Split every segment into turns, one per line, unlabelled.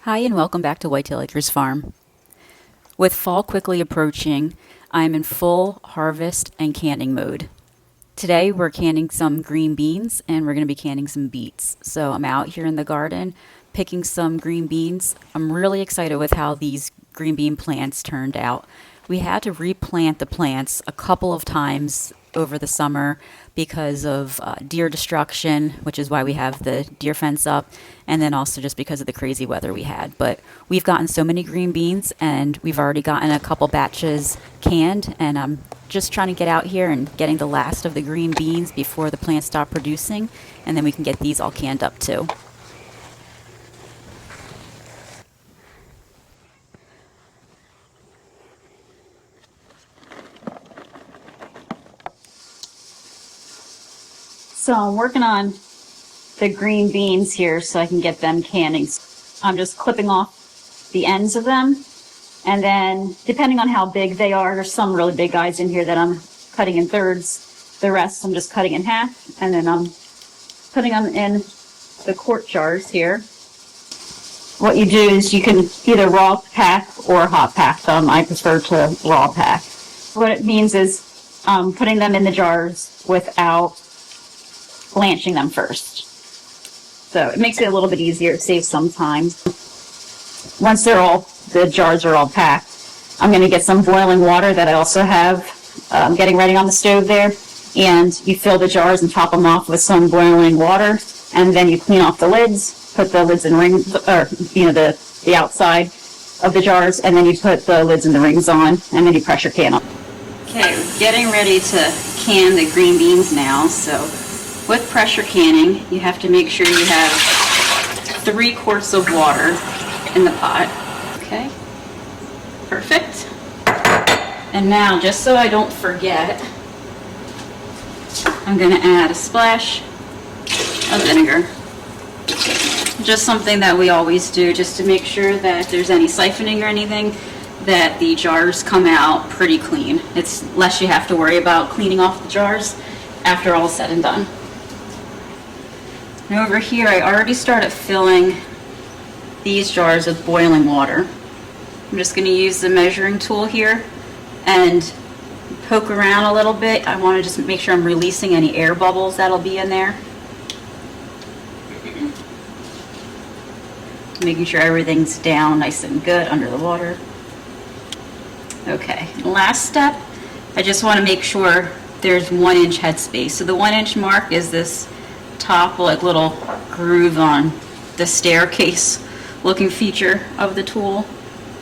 Hi and welcome back to Whitetail Acres Farm. With fall quickly approaching, I'm in full harvest and canning mode. Today we're canning some green beans and we're going to be canning some beets. So I'm out here in the garden picking some green beans. I'm really excited with how these green bean plants turned out. We had to replant the plants a couple of times over the summer because of deer destruction, which is why we have the deer fence up, and then also just because of the crazy weather we had. But we've gotten so many green beans, and we've already gotten a couple batches canned, and I'm just trying to get out here and getting the last of the green beans before the plants stop producing, and then we can get these all canned up too. So I'm working on the green beans here so I can get them canning. I'm just clipping off the ends of them, and then depending on how big they are, there's some really big guys in here that I'm cutting in thirds. The rest I'm just cutting in half, and then I'm putting them in the quart jars here. What you do is you can either raw pack or hot pack them. I prefer to raw pack. What it means is putting them in the jars without blanching them first. So it makes it a little bit easier, it saves some time. Once the jars are all packed, I'm going to get some boiling water that I also have getting ready on the stove there. And you fill the jars and top them off with some boiling water. And then you clean off the lids, put the lids in rings, or the outside of the jars, and then you put the lids and the rings on, and then you pressure can them. Okay, we're getting ready to can the green beans now. So with pressure canning, you have to make sure you have 3 quarts of water in the pot. Okay, perfect. And now, just so I don't forget, I'm going to add a splash of vinegar. Just something that we always do, just to make sure that if there's any siphoning or anything, that the jars come out pretty clean. It's less you have to worry about cleaning off the jars after all is said and done. And over here, I already started filling these jars with boiling water. I'm just going to use the measuring tool here and poke around a little bit. I want to just make sure I'm releasing any air bubbles that'll be in there. Making sure everything's down nice and good under the water. Okay, last step, I just want to make sure there's 1 inch headspace. So the 1 inch mark is this top little groove on the staircase looking feature of the tool.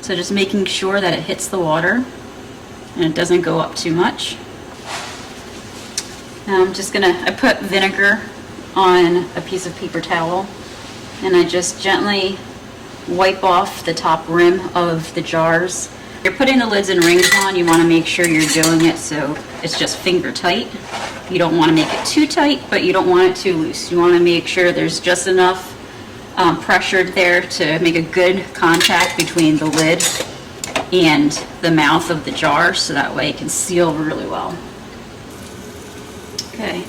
So just making sure that it hits the water and it doesn't go up too much. Now I put vinegar on a piece of paper towel, and I just gently wipe off the top rim of the jars. If you're putting the lids and rings on, you want to make sure you're doing it so it's just finger tight. You don't want to make it too tight, but you don't want it too loose. You want to make sure there's just enough pressure there to make a good contact between the lid and the mouth of the jar, so that way it can seal really well. Okay,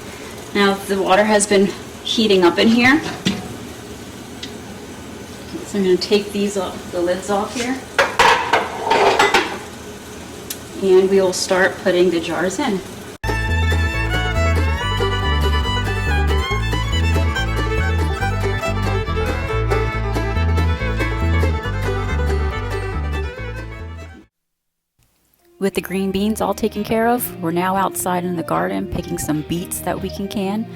now the water has been heating up in here. So I'm going to take the lids off here, and we will start putting the jars in. With the green beans all taken care of, we're now outside in the garden picking some beets that we can can.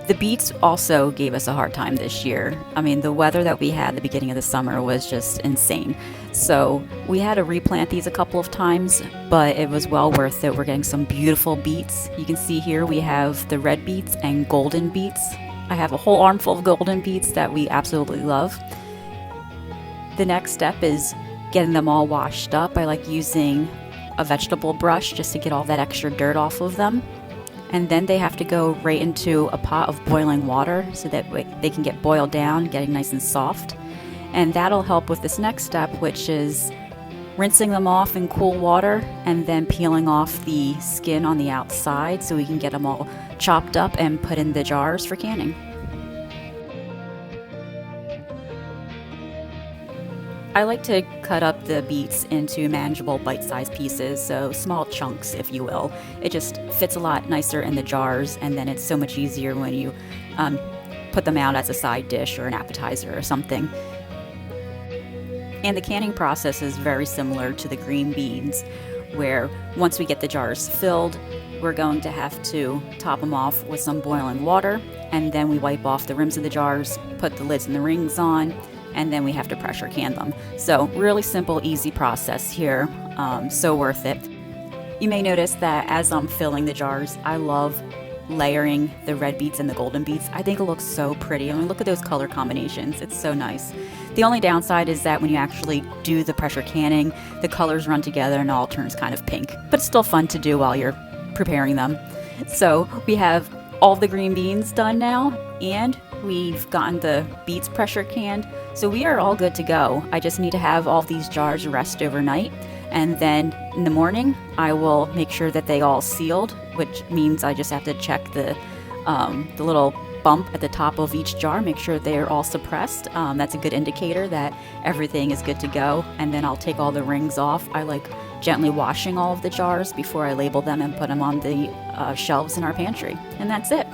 The beets also gave us a hard time this year. I mean, the weather that we had at the beginning of the summer was just insane. So we had to replant these a couple of times, but it was well worth it. We're getting some beautiful beets. You can see here we have the red beets and golden beets. I have a whole armful of golden beets that we absolutely love. The next step is getting them all washed up. I like using a vegetable brush just to get all that extra dirt off of them. And then they have to go right into a pot of boiling water so that they can get boiled down, getting nice and soft. And that'll help with this next step, which is rinsing them off in cool water and then peeling off the skin on the outside so we can get them all chopped up and put in the jars for canning.
I like to cut up the beets into manageable bite-sized pieces, so small chunks, if you will. It just fits a lot nicer in the jars, and then it's so much easier when you put them out as a side dish or an appetizer or something. And the canning process is very similar to the green beans, where once we get the jars filled, we're going to have to top them off with some boiling water, and then we wipe off the rims of the jars, put the lids and the rings on, and then we have to pressure can them. So really simple, easy process here, so worth it. You may notice that as I'm filling the jars, I love layering the red beets and the golden beets. I think it looks so pretty. I mean, look at those color combinations. It's so nice. The only downside is that when you actually do the pressure canning, the colors run together and it all turns kind of pink. But it's still fun to do while you're preparing them. So we have all the green beans done now, and we've gotten the beets pressure canned. So we are all good to go. I just need to have all these jars rest overnight, and then in the morning I will make sure that they all sealed, which means I just have to check the little bump at the top of each jar, make sure they're all suppressed. That's a good indicator that everything is good to go. And then I'll take all the rings off. I like gently washing all of the jars before I label them and put them on the shelves in our pantry. And that's it.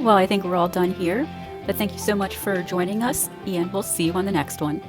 Well, I think we're all done here, but thank you so much for joining us, and we'll see you on the next one.